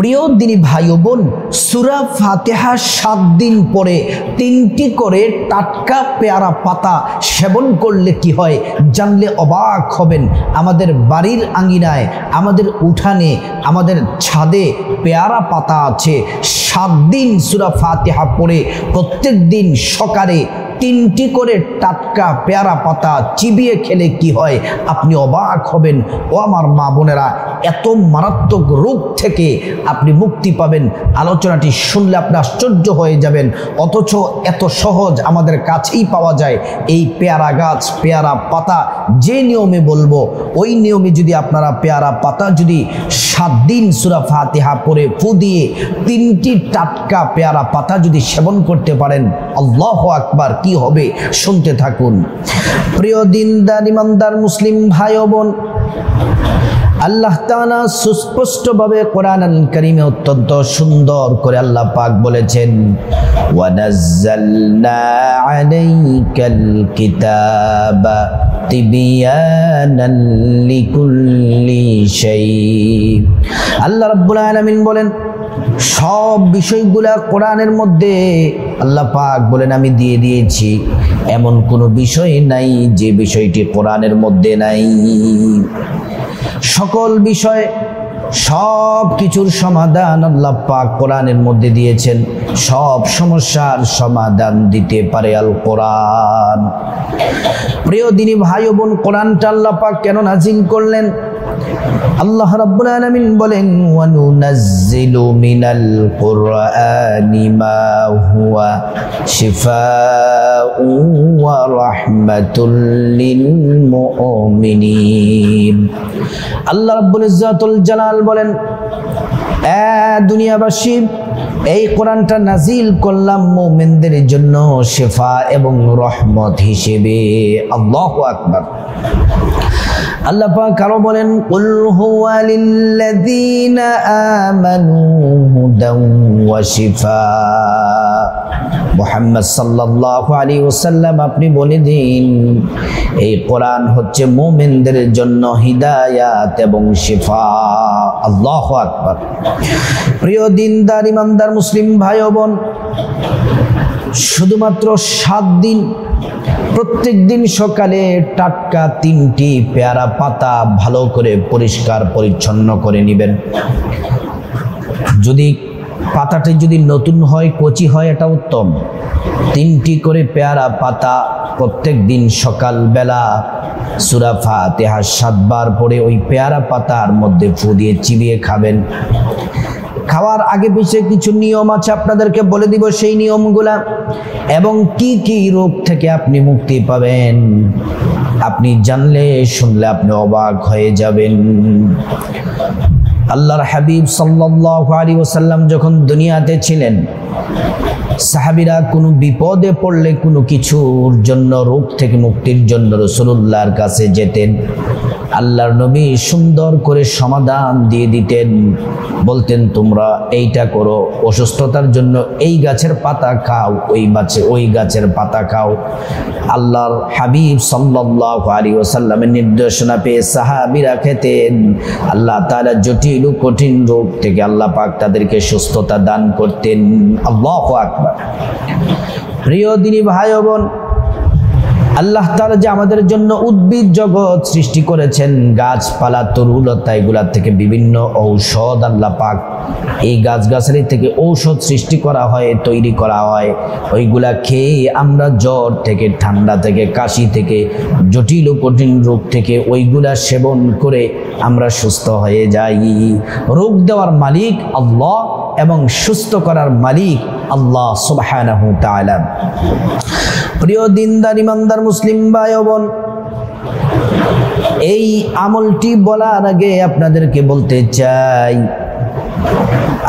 প্রিয় দিনী ভাই ও বোন, সূরা ফাতিহা 7 দিন পরে 3টি করে টাটকা পেয়ারা পাতা সেবন করলে কি হয় জানলে অবাক হবেন। আমাদের বাড়ির আঙ্গিনায়, আমাদের উঠানে, আমাদের ছাদে পেয়ারা পাতা আছে। 7 দিন সূরা ফাতিহা পড়ে প্রত্যেক দিন সকালে 3টি করে টাটকা পেয়ারা পাতা চিবিয়ে খেলে কি হয় আপনি অবাক হবেন। ও আমার মা বোনেরা, এত মারাত্মক রোগ থেকে আপনি মুক্তি পাবেন। আলোচনাটি শুনলে আপনি আশ্চর্য হয়ে যাবেন, অথচ এত সহজ আমাদের কাছেই পাওয়া যায়। এই পেয়ারা গাছ, পেয়ারা পাতা যে নিয়মে বলবো ওই নিয়মে যদি আপনারা পেয়ারা পাতা যদি 7 দিন সূরা ফাতিহা পড়ে ফু দিয়ে 3টি টাটকা পেয়ারা পাতা যদি সেবন করতে পারেন, আল্লাহু আকবার, কি হবে শুনতে থাকুন। প্রিয় দিনদার ইমানদার মুসলিম ভাই ও বোন, আল্লাহ তাআলা সুস্পষ্টভাবে কোরআনুল কারীমে অত্যন্ত সুন্দর করে আল্লাহ পাক বলেছেন, ওয়া নাযালনা আলাইকাল কিতাবা তিবয়ানান লিকুল্লি শাই। আল্লাহ রাব্বুল আলামিন বলেন, সব বিষয়গুলা কোরআনের মধ্যে আল্লাহ পাক বলেন আমি দিয়ে দিয়েছি। এমন কোনো বিষয় নাই যে বিষয়টি কোরআনের মধ্যে নাই। সকল বিষয়, সব কিছুর সমাধান আল্লাহ পাক কোরআনের মধ্যে দিয়েছেন। সব সমস্যার সমাধান দিতে পারে আল কোরআন। প্রিয় দিনী ভাই ও বোন, কোরআনটা আল্লাহ পাক কেন নাজিল করলেন? আল্লাহ রাব্বুল আলামিন বলেন, ওয়া নুনাজ্জিলু মিনাল কুরআনি মা হুয়া শিফাউ ওয়া রাহমাতুল লিল মুমিনিন। আল্লাহ রাব্বুল ইজ্জাতুল জালাল বলেন, দুনিয়াবাসী, এই কোরআনটা নাজিল করলাম মুমিনদের জন্য শিফা এবং রহমত হিসেবে। আল্লাহু আকবার। আল্লাহ পাক আরো বলেন, কুল হুয়া লিল্লাযীনা আমানু হুদান ওয়া শিফা। মুহাম্মদ সাল্লাল্লাহু আলাইহি ওয়াসাল্লাম আপনি বলে দিন, এই কোরআন হচ্ছে মুমিনদের জন্য হিদায়াত এবং শিফা। আল্লাহু আকবার। প্রিয় দিনদার ইমানদার মুসলিম ভাই ও বোন, শুধুমাত্র 7 দিন প্রত্যেক দিন সকালে টাটকা 3টি পেয়ারা পাতা ভালো করে পরিষ্কার পরিচ্ছন্ন করে নেবেন। যদি পাতাটি যদি নতুন হয়, কচি হয়, এটা উত্তম। 3টি করে পেয়ারা পাতা প্রত্যেক দিন সকাল বেলা সূরা ফাতিহা 7 বার পড়ে ওই পেয়ারা পাতার মধ্যে ফু দিয়ে চিবিয়ে খাবেন। খাওয়ার আগে পিছিয়ে কিছু নিয়ম আছে, আপনাদেরকে বলে দিব সেই নিয়মগুলা, এবং কি কি রোগ থেকে আপনি মুক্তি পাবেন আপনি জানলে শুনলে আপনি অবাক হয়ে যাবেন। আল্লাহর হাবিব সাল্লাল্লাহু আলাইহি ওয়াসাল্লাম যখন দুনিয়াতে ছিলেন, সাহাবীরা কোনো বিপদে পড়লে, কোনো কিছুর জন্য, রোগ থেকে মুক্তির জন্য রাসূলুল্লাহর কাছে যেতেন। আল্লাহর নবী সুন্দর করে সমাধান দিয়ে দিতেন, বলতেন তোমরা এইটা করো, অসুস্থতার জন্য এই গাছের পাতা খাও, ওই গাছের পাতা খাও। আল্লাহর হাবিব সাল্লাল্লাহু আলাইহি ওয়াসাল্লামের নির্দেশনা পেয়ে সাহাবীরা খেতেন। আল্লাহ তাআলা জটিল ও কঠিন রোগ থেকে আল্লাহ পাক তাদেরকে সুস্থতা দান করতেন। আল্লাহু আকবার। প্রিয় দিনী ভাই ও বোন, আল্লাহ তাআলা যে আমাদের জন্য উদ্ভিদ জগৎ সৃষ্টি করেছেন, গাছপালা, তরুলতা, এগুলা থেকে বিভিন্ন ঔষধ আল্লাহ পাক, এই গাছগাছালি থেকে ঔষধ সৃষ্টি করা হয়, তৈরি করা হয়। ওইগুলা খেয়ে আমরা জ্বর থেকে, ঠান্ডা থেকে, কাশি থেকে, জটিল ও কঠিন রোগ থেকে ওইগুলা সেবন করে আমরা সুস্থ হয়ে যাই। রোগ দেওয়ার মালিক আল্লাহ এবং সুস্থ করার মালিক আল্লাহ সুবহানাহু ওয়া তাআলা। প্রিয় দিনদার ইমানদার মুসলিম ভাই ও বোন, এই আমলটি বলার আগে আপনাদেরকে বলতে চাই,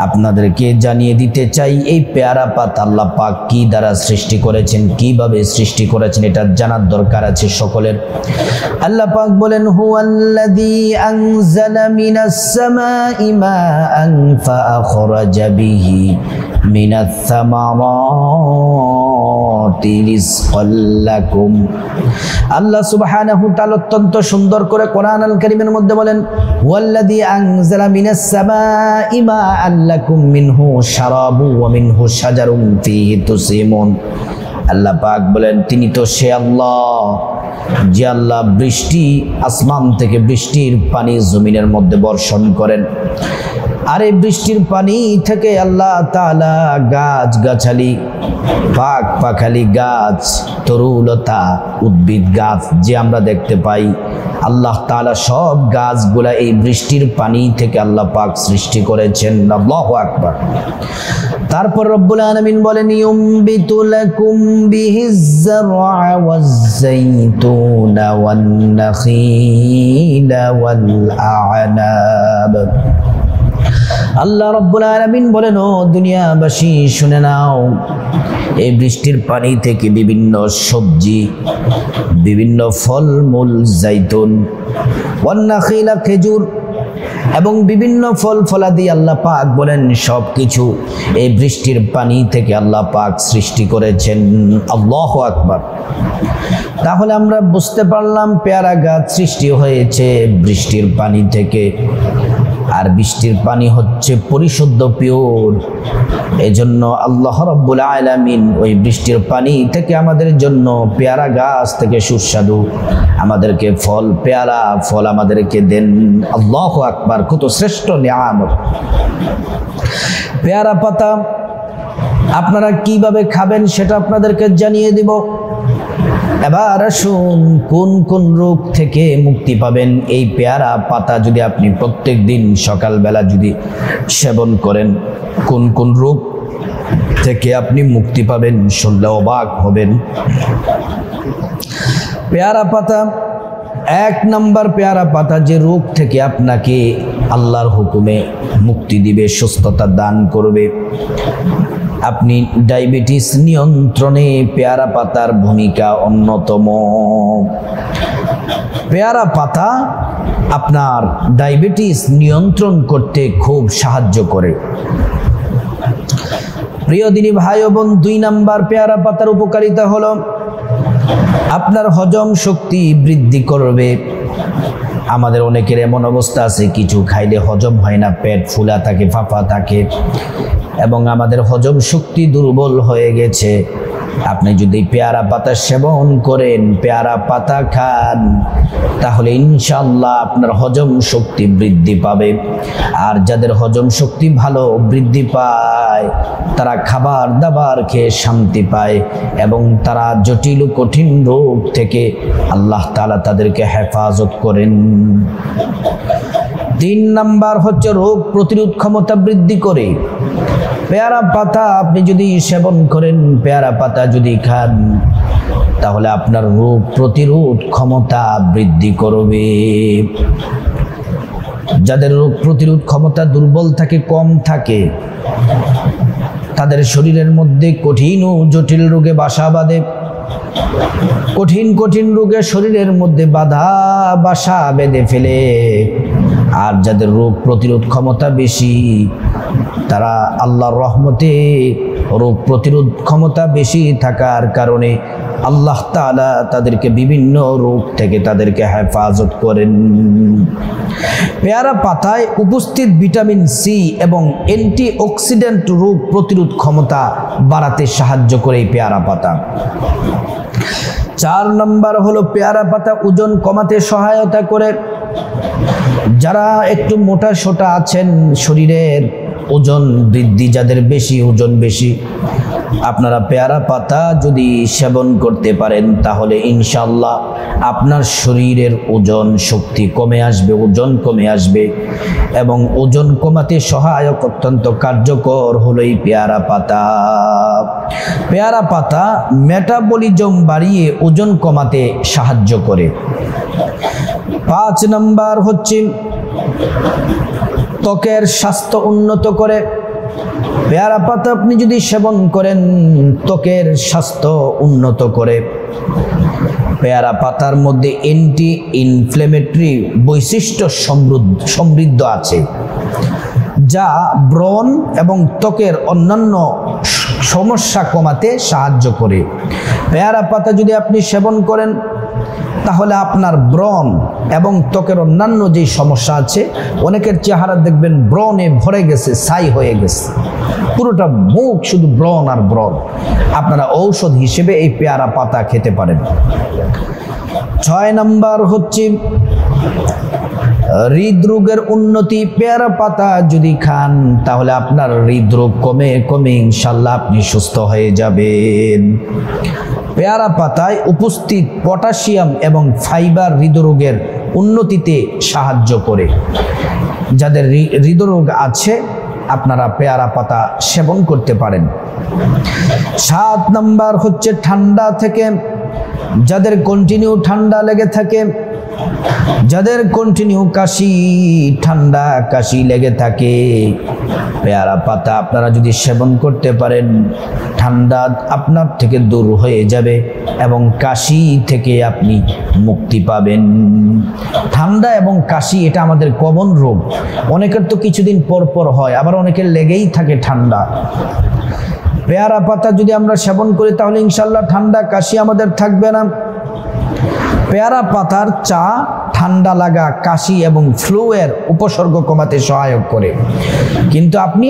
আপনাদেরকে জানিয়ে দিতে চাই, এই পেয়ারা পাতা আল্লাহ পাক কি দ্বারা সৃষ্টি করেছেন, কিভাবে সৃষ্টি করেছেন, এটা জানার দরকার আছে সকলের। আল্লাহ পাক বলেন, হুয়াল্লাযী আনজালা মিনাস সামাই মাআন ফাআখরাজা বিহি মিনাস সামারাত সামাওয়াতি রিজকাল লাকুম। আল্লাহ সুবহানাহু তাআলা অত্যন্ত সুন্দর করে কোরআন আল কারীমের মধ্যে বলেন, ওয়াল্লাযী আনজালা মিনাস সামাই মাআন লাকুম মিনহু শারাবু ওয়া মিনহু শাজারুম ফীহি তুসিমুন। আল্লাহ পাক বলেন, তিনি তো সে আল্লাহ যে আল্লাহ বৃষ্টি, আসমান থেকে বৃষ্টির পানি জমিনের মধ্যে বর্ষণ করেন। আর এই বৃষ্টির পানি থেকে আল্লাহ তাআলা গাছ গাছালি, পাক পাখালি গাছ, তরুলতা, উদ্ভিদ গাছ যে আমরা দেখতে পাই, আল্লাহ তাআলা সব গাছগুলা এই বৃষ্টির পানি থেকে আল্লাহ পাক সৃষ্টি করেছেন। আল্লাহু আকবার। তারপর রব্বুল আলামিন বলেন, ইউমবিতু লাকুম বিহিজ যারআ ওয়াজ যাইতুনা ওয়ান নাখিলা ওয়াল আ'নাব। আল্লাহ রব্বুল আলামিন বলেন, ও দুনিয়াবাসী শুনে নাও, এই বৃষ্টির পানি থেকে বিভিন্ন সবজি, বিভিন্ন ফলমূল, জাইতুন, ওয়ান নাখিলা খেজুর এবং বিভিন্ন ফল ফলাদি আল্লাহ পাক বলেন সব কিছু এই বৃষ্টির পানি থেকে আল্লাহ পাক সৃষ্টি করেছেন। আল্লাহু আকবার। তাহলে আমরা বুঝতে পারলাম পেয়ারা গাছ সৃষ্টি হয়েছে বৃষ্টির পানি থেকে। আর বৃষ্টির পানি হচ্ছে পরিশুদ্ধ, পিওর। এজন্য আল্লাহ রাব্বুল আলামিন ওই বৃষ্টির পানি থেকে আমাদের জন্য পেয়ারা গাছ থেকে সুস্বাদু আমাদেরকে ফল, পেয়ারা ফল আমাদেরকে দেন। আল্লাহু আকবার। কত শ্রেষ্ঠ নিয়ামত। পেয়ারা পাতা আপনারা কিভাবে খাবেন সেটা আপনাদেরকে জানিয়ে দিব। এবার আসুন, কোন কোন রোগ থেকে মুক্তি পাবেন এই পেয়ারা পাতা যদি আপনি প্রত্যেক দিন সকালবেলা যদি সেবন করেন, কোন কোন রোগ থেকে আপনি মুক্তি পাবেন শুনলে অবাক হবেন। পেয়ারা পাতা, এক নাম্বার পেয়ারা পাতা যে রোগ থেকে আপনাকে আল্লাহর হুকুমে মুক্তি দিবে, সুস্থতা দান করবে। আপনি ডায়াবেটিস নিয়ন্ত্রণে পেয়ারা পাতার ভূমিকা অন্যতম। পেয়ারা পাতা আপনার ডায়াবেটিস নিয়ন্ত্রণ করতে খুব সাহায্য করে। প্রিয় দিনী ভাই ও বোন, দুই নাম্বার পেয়ারা পাতার উপকারিতা হলো আপনার হজম শক্তি বৃদ্ধি করবে। আমাদের অনেকের এমন অবস্থা আছে, কিছু খাইলে হজম হয় না, পেট ফুলা থাকে, ফাঁপা থাকে এবং আমাদের হজম শক্তি দুর্বল হয়ে গেছে। আপনি যদি পেয়ারা পাতা সেবন করেন, পেয়ারা পাতা খান, তাহলে ইনশাআল্লাহ আপনার হজম শক্তি বৃদ্ধি পাবে। আর যাদের হজম শক্তি ভালো বৃদ্ধি পায়, তারা খাবার দাবার খেয়ে শান্তি পায় এবং তারা জটিল ও কঠিন রোগ থেকে আল্লাহ তাআলা তাদেরকে হেফাজত করেন। তিন নাম্বার হচ্ছে রোগ প্রতিরোধ ক্ষমতা বৃদ্ধি করে। পেয়ারা পাতা আপনি যদি সেবন করেন, পেয়ারা পাতা যদি খান, তাহলে আপনার রোগ প্রতিরোধ ক্ষমতা বৃদ্ধি করবে। যাদের রোগ প্রতিরোধ ক্ষমতা দুর্বল থাকে, কম থাকে, তাদের শরীরের মধ্যে কঠিন ও জটিল রোগে বাসা বাঁধে। কঠিন কঠিন রোগে শরীরের মধ্যে বাসা বেঁধে ফেলে। আর যাদের রোগ প্রতিরোধ ক্ষমতা বেশি, তারা আল্লাহর রহমতে রোগ প্রতিরোধ ক্ষমতা বেশি থাকার কারণে আল্লাহ তাআলা তাদেরকে বিভিন্ন রোগ থেকে তাদেরকে হেফাজত করেন। পেয়ারা পাতায় উপস্থিত ভিটামিন সি এবং অ্যান্টিঅক্সিডেন্ট রোগ প্রতিরোধ ক্ষমতা বাড়াতে সাহায্য করে এই পেয়ারা পাতা। চার নম্বর হলো পেয়ারা পাতা ওজন কমাতে সহায়তা করে। যারা একটু মোটা সোটা আছেন, শরীরের ওজন বৃদ্ধি, যাদের বেশি ওজন বেশি, আপনারা পেয়ারা পাতা যদি সেবন করতে পারেন, তাহলে ইনশাআল্লাহ আপনার শরীরের ওজন শক্তি কমে আসবে, ওজন কমে আসবে। এবং ওজন কমাতে সহায়ক অত্যন্ত কার্যকর হলো এই পেয়ারা পাতা। পেয়ারা পাতা মেটাবলিজম বাড়িয়ে ওজন কমাতে সাহায্য করে। 5 নম্বর হচ্ছে ত্বকের স্বাস্থ্য উন্নত করে। পেয়ারা পাতা আপনি যদি সেবন করেন, ত্বকের স্বাস্থ্য উন্নত করে। পেয়ারা পাতার মধ্যে অ্যান্টি ইনফ্লেমেটরি বৈশিষ্ট্য সমৃদ্ধ আছে, যা ব্রণ এবং ত্বকের অন্যান্য সমস্যা কমাতে সাহায্য করে। পেয়ারা পাতা যদি আপনি সেবন করেন তাহলে আপনার ব্রণ এবং ত্বকের অন্যান্য যেই সমস্যা আছে, অনেকের চেহারা দেখবেন ব্রণে ভরে গেছে, ছাই হয়ে গেছে, পুরোটা মুখ শুধু ব্রণ আর ব্রণ, আপনারা ঔষধ হিসেবে এই পেয়ারা পাতা খেতে পারেন। 6 নাম্বার হচ্ছে হৃদরোগের উন্নতি। পেয়ারা পাতা যদি খান তাহলে আপনার হৃদরোগ কমে কমে ইনশাল্লাহ আপনি সুস্থ হয়ে যাবেন। পেয়ারা পাতায় উপস্থিত পটাশিয়াম এবং ফাইবার হৃদরোগের উন্নতিতে সাহায্য করে। যাদের হৃদরোগ আছে আপনারা পেয়ারা পাতা সেবন করতে পারেন। 7 নাম্বার হচ্ছে ঠান্ডা থেকে, যাদের কন্টিনিউ ঠান্ডা লেগে থাকে, যাদের কন্টিনিউ ঠান্ডা কাশি লেগে থাকে, পেয়ারা পাতা আপনারা যদি সেবন করতে পারেন ঠান্ডা আপনার থেকে দূর হয়ে যাবে এবং কাশি থেকে আপনি মুক্তি পাবেন। ঠান্ডা এবং কাশি এটা আমাদের কমন রোগ, অনেকের তো কিছুদিন পর পর হয়, আবার অনেকের লেগেই থাকে ঠান্ডা। পেয়ারা পাতা যদি আমরা সেবন করি তাহলে ইনশাল্লাহ ঠান্ডা কাশি আমাদের থাকবে না। পেয়ারা পাতার চা ঠান্ডা লাগা, কাশি এবং ফ্লু এর উপসর্গ কমাতে সহায়ক করে। কিন্তু আপনি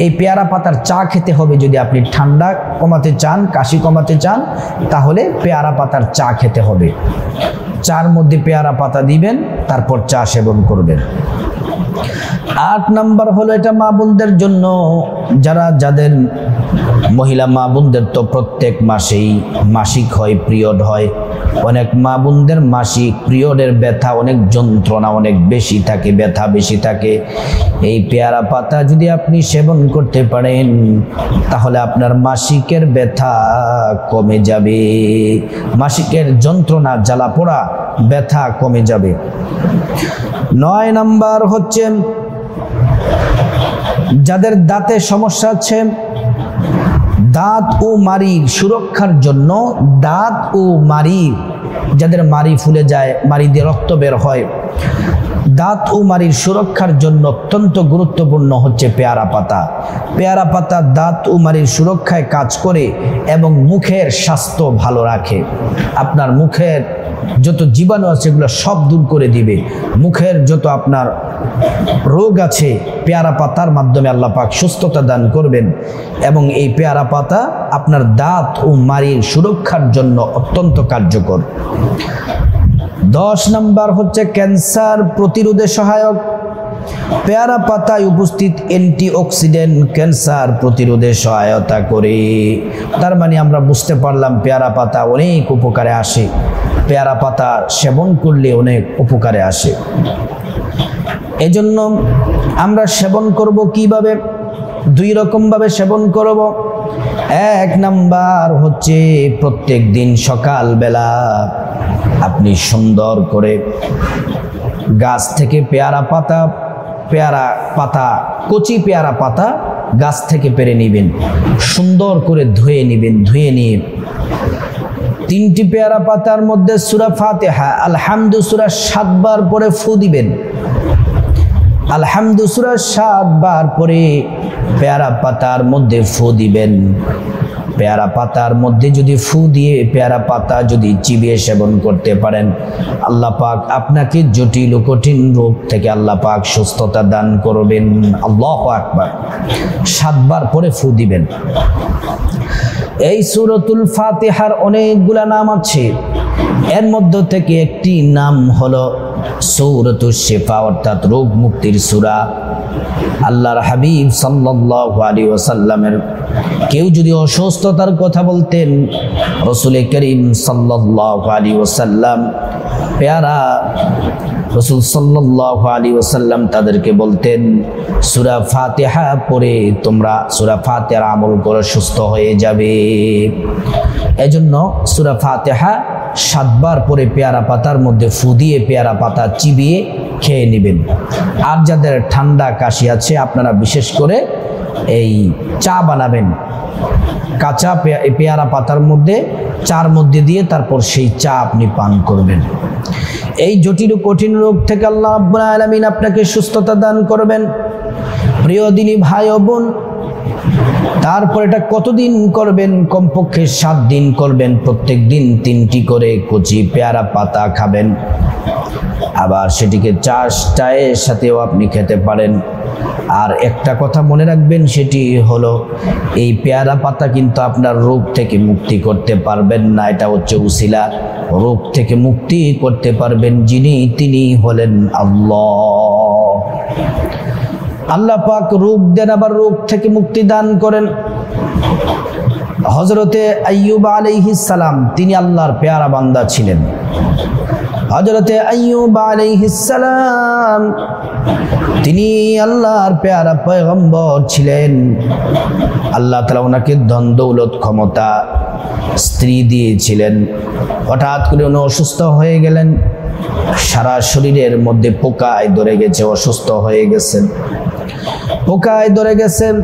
এই পেয়ারা পাতার চা খেতে হবে যদি আপনি ঠান্ডা কমাতে চান, কাশি কমাতে চান, তাহলে পেয়ারা পাতার চা খেতে হবে। চার মধ্যে পেয়ারা পাতা দিবেন, তারপর চা সেবন করবেন। 8 নাম্বার হলো এটা মা বোনদের জন্য, যাদের মহিলা মা বোনদের তো প্রত্যেক মাসেই মাসিক হয়, পিরিয়ড হয়। অনেক মা বোনদের মাসিক পিরিয়ডের ব্যথা, অনেক যন্ত্রণা অনেক বেশি থাকে, ব্যথা বেশি থাকে। এই পেয়ারা পাতা যদি আপনি সেবন করতে পারেন তাহলে আপনার মাসিকের ব্যথা কমে যাবে, মাসিকের যন্ত্রণা, জ্বালা পোড়া, ব্যথা কমে যাবে। 9 নাম্বার হচ্ছে যাদের দাঁতের সমস্যা আছে, দাঁত ও মাড়ির সুরক্ষার জন্য, দাঁত ও মাড়ির, যাদের মাড়ি ফুলে যায়, মাড়ি দিয়ে রক্ত বের হয়, দাঁত ও মাড়ির সুরক্ষার জন্য অত্যন্ত গুরুত্বপূর্ণ হচ্ছে পেয়ারা পাতা। পেয়ারা পাতা দাঁত ও মাড়ির সুরক্ষায় কাজ করে এবং মুখের স্বাস্থ্য ভালো রাখে। আপনার মুখের যত জীবাণু আছে এগুলো সব দূর করে দিবে। মুখের যত আপনার রোগ আছে পেয়ারা পাতার মাধ্যমে আল্লাহ পাক সুস্থতা দান করবেন। এবং এই পেয়ারা পাতা আপনার দাঁত ও মাড়ির সুরক্ষার জন্য অত্যন্ত কার্যকর। 10 নাম্বার হচ্ছে ক্যান্সার প্রতিরোধে সহায়ক। পেয়ারা পাতায় উপস্থিত অ্যান্টিঅক্সিডেন্ট ক্যান্সার প্রতিরোধে সহায়তা করে। তার মানে আমরা বুঝতে পারলাম পেয়ারা পাতা অনেক উপকারে আসে, পেয়ারা পাতা সেবন করলে অনেক উপকারে আসে। এজন্য আমরা সেবন করব কিভাবে? 2 রকমভাবে সেবন করব। 1 নাম্বার হচ্ছে প্রত্যেক দিন সকালবেলা আপনি সুন্দর করে গাছ থেকে পেয়ারা পাতা কচি পেয়ারা পাতা গাছ থেকে পেরে নেবেন, সুন্দর করে ধুয়ে নেবেন। ধুয়ে নিয়ে 3টি পেয়ারা পাতার মধ্যে সূরা ফাতিহা আলহামদু সূরা 7 বার পরে ফু দিবেন। আলহামদু সূরা 7 বার পরে পেয়ারা পাতার মধ্যে ফু দিবেন। পেয়ারা পাতার মধ্যে যদি ফু দিয়ে পেয়ারা পাতা যদি চিবিয়ে সেবন করতে পারেন, আল্লাহ পাক আপনাকে জটিল ও কঠিন রোগ থেকে আল্লাহ পাক সুস্থতা দান করবেন। আল্লাহু আকবার। 7 বার পরে ফু দিবেন। এই সূরাতুল ফাতিহার অনেকগুলা নাম আছে, এর মধ্যে থেকে একটি নাম হলো সূরাতুশ শিফা, অর্থাৎ রোগ মুক্তির সূরা। আল্লাহর হাবিব সাল্লাল্লাহু আলাইহি ওয়াসাল্লামের কেউ যদি অসুস্থতার কথা বলতেন, রাসূল করিম সাল্লাল্লাহু আলাইহি ওয়াসাল্লাম পেয়ারা রাসূল সাল্লাল্লাহু আলাইহি ওয়াসাল্লাম তাদেরকে বলতেন সূরা ফাতিহা পড়ে তোমরা সূরা ফাতিহার আমল করে সুস্থ হয়ে যাবে। এজন্য সূরা ফাতিহা 7 বার পরে পেয়ারা পাতার মধ্যে ফু দিয়ে পেয়ারা পাতা চিবিয়ে খেয়ে নেবেন। আর যাদের ঠান্ডা কাশি আছে আপনারা বিশেষ করে এই চা বানাবেন, কাঁচা পেয়ারা পাতার মধ্যে চার মধ্যে দিয়ে তারপর সেই চা আপনি পান করবেন। এই জটিল ও কঠিন রোগ থেকে আল্লাহ রাব্বুল আলামিন আপনাকে সুস্থতা দান করবেন। প্রিয় দিনী ভাই ও বোন, তারপর এটা কতদিন করবেন? কমপক্ষে 7 দিন করবেন। প্রত্যেক দিন 3টি করে কচি পেয়ারা পাতা খাবেন। আবার সেটিকে চায়ের সাথেও আপনি খেতে পারেন। আর একটা কথা মনে রাখবেন, সেটি হলো এই পেয়ারা পাতা কিন্তু আপনার রোগ থেকে মুক্তি করতে পারবেন না, এটা হচ্ছে উসিলা। রোগ থেকে মুক্তি করতে পারবেন তিনি হলেন আল্লাহ। আল্লাহ পাক রোগ দেন, আবার রোগ থেকে মুক্তি দান করেন। হযরতে আইয়ুব আলাইহিস সালাম তিনি আল্লাহর পেয়ারা বান্দা ছিলেন। হযরতে আইয়ুব আলাইহিস সালাম তিনি আল্লাহর পেয়ারা পয়গম্বর ছিলেন। আল্লাহ তাআলা ওনাকে ধন দৌলত ক্ষমতা স্ত্রী দিয়েছিলেন। হঠাৎ করে উনি অসুস্থ হয়ে গেলেন। সারা শরীরের মধ্যে পোকায় ধরে গেছে, অসুস্থ হয়ে গেছেন। পোকায় ধরে গেছেন,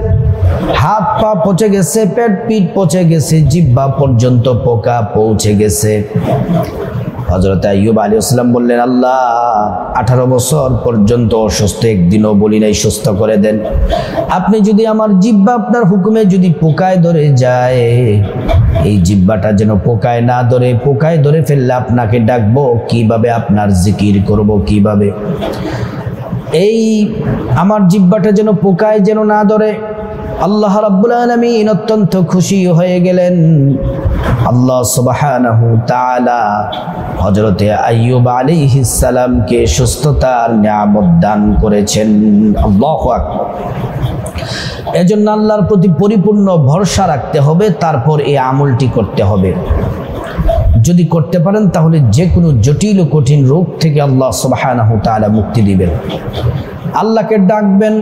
হাত পা পচে গেছে, পেট পিঠ পচে গেছে, জিহ্বা পর্যন্ত পোকা পৌঁছে গেছে। হযরত আইয়ুব আলাইহিস সালাম বললেন, আল্লাহ 18 বছর পর্যন্ত অসুস্থ, একদিনও বলি নাই সুস্থ করে দেন। আপনি যদি আমার জিহ্বা আপনার হুকুমে যদি পোকায় ধরে যায়, এই জিহ্বাটা যেন পোকায় না ধরে, পোকায় ধরে ফেললে আপনাকে ডাকবো কিভাবে, আপনার জিকির করব কিভাবে? এই আমার জিহ্বাটা যেন পোকায় যেন না ধরে। আল্লাহ রাব্বুল আলামিন অত্যন্ত খুশি হয়ে গেলেন। আল্লাহ সুবহানাহু তাআলা হযরতে আইয়ুব আলাইহিস সালামকে সুস্থতার নিয়ামত দান করেছেন। আল্লাহু আকবার। এজন্য আল্লাহর প্রতি পরিপূর্ণ ভরসা রাখতে হবে, তারপর এই আমলটি করতে হবে। যদি করতে পারেন তাহলে যে কোনো জটিল ও কঠিন রোগ থেকে আল্লাহ সুবহানাহু তাআলা মুক্তি দিবেন। আল্লাহকে ডাকবেন,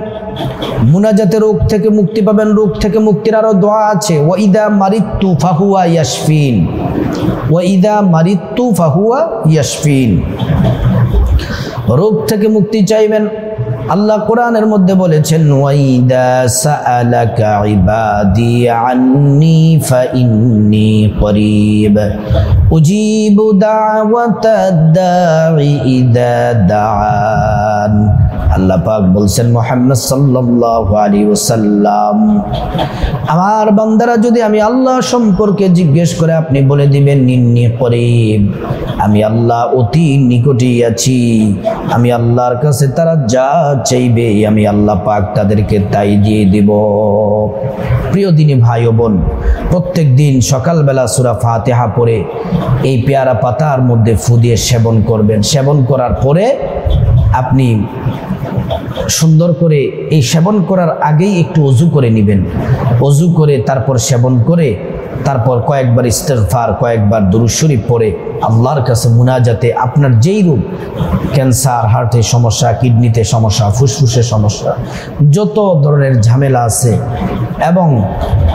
মুনাজাতে রোগ থেকে মুক্তি পাবেন। রোগ থেকে মুক্তির আরো দোয়া আছে, ওয়াইদা মারিতু ফাহুয়া ইয়াশফিন, ওয়াইদা মারিতু ফাহুয়া ইয়াশফিন। রোগ থেকে মুক্তি চাইবেন। আল্লাহ কোরআনের মধ্যে বলেছেন, ওয়াইদা সাআলাকা ইবাদি আন্নি ফাইন্নী করিব উজিবু দাওয়াতাদ দাঈ ইযা দাআন। আল্লাহ পাক বলছেন মুহাম্মদ সাল্লাল্লাহু আলাইহি ওয়াসাল্লাম, আমার বান্দারা যদি আমি আল্লাহ সম্পর্কে জিজ্ঞেস করে আপনি বলে দিবেন ইন্নী করিব, আমি আল্লাহ অতি নিকটেই আছি। আমি আল্লাহর কাছে তারা যা চাইবে আমি আল্লাহ পাক তাদেরকে তাই দিয়ে দিব। প্রিয় দিনী ভাই ও বোন, প্রত্যেক দিন সকালবেলা সূরা ফাতিহা পড়ে এই পেয়ারা পাতার মধ্যে ফু দিয়ে সেবন করবেন। সেবন করার পরে আপনি সুন্দর করে এই সেবন করার আগেই একটু ওযু করে নেবেন। ওযু করে তারপর সেবন করে তারপর কয়েকবার ইস্তিগফার, কয়েকবার দুরূদ শরীফ পড়ে আল্লাহর কাছে মুনাজাতে আপনার যেই রোগ, ক্যান্সার, হার্টের সমস্যা, কিডনিতে সমস্যা, ফুসফুসের সমস্যা, যত ধরনের ঝামেলা আছে এবং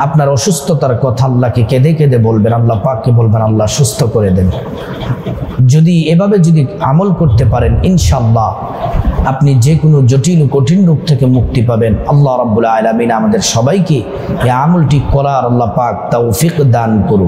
আপনার অসুস্থতার কথা আল্লাহকে কেঁদে কেঁদে বলবেন, আল্লাহ পাককে বলবেন আল্লাহ সুস্থ করে দেন। যদি এভাবে যদি আমল করতে পারেন ইনশাআল্লাহ আপনি যে কোনো জটিল ও কঠিন রোগ থেকে মুক্তি পাবেন। আল্লাহ রাব্বুল আলামিন আমাদের সবাইকে এই আমলটি করার আল্লাহ পাক তৌফিক দান করুন।